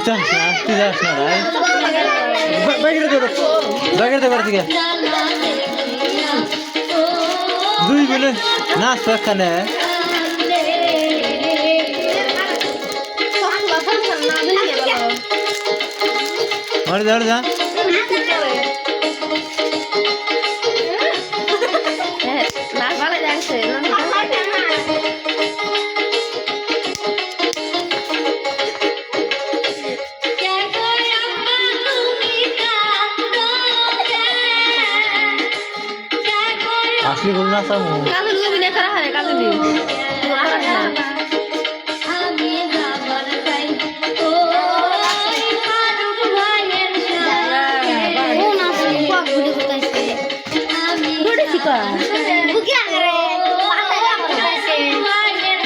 তুই যাস না ভাই বাইকের দেবার থেকে দুই মিলে নাচ তো এখানে ধর ধর যা আসলে বল না সামু কাজল তুমি দেখা রাখা রে কাজল আমি যাবার চাই ও ফারুক ভাইয়ের সাথে ও না সব ঘুরে ঘুরতেছে আমি ঘুরে কি কর বুকে আরে পাতা ঘুরতেছে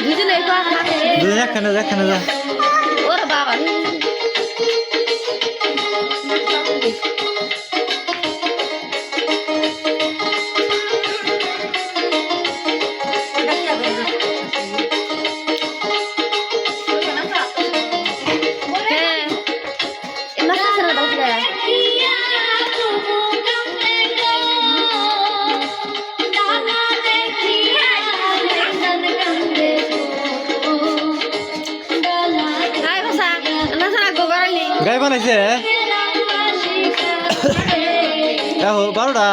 দুজনে কর দুই এখানে যা ওরে বাবা গাই বানাইছে দেখো 12টা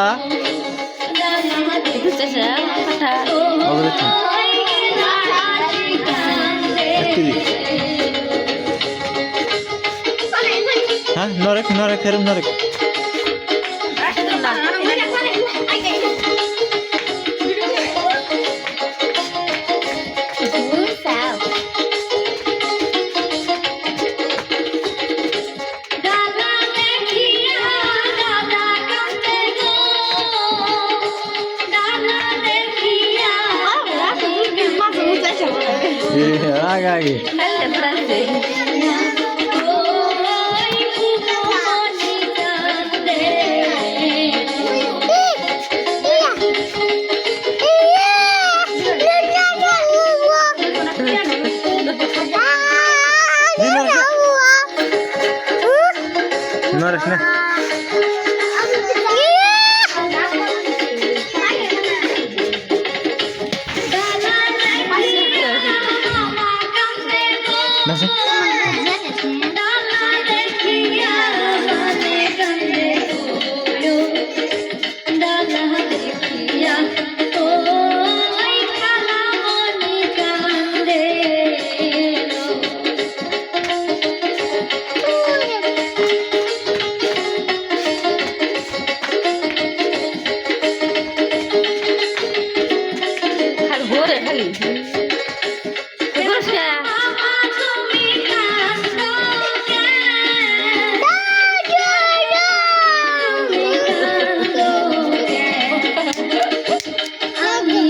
হ্যাঁ নরেক ফেরম নরেক আগে নরেক না আমি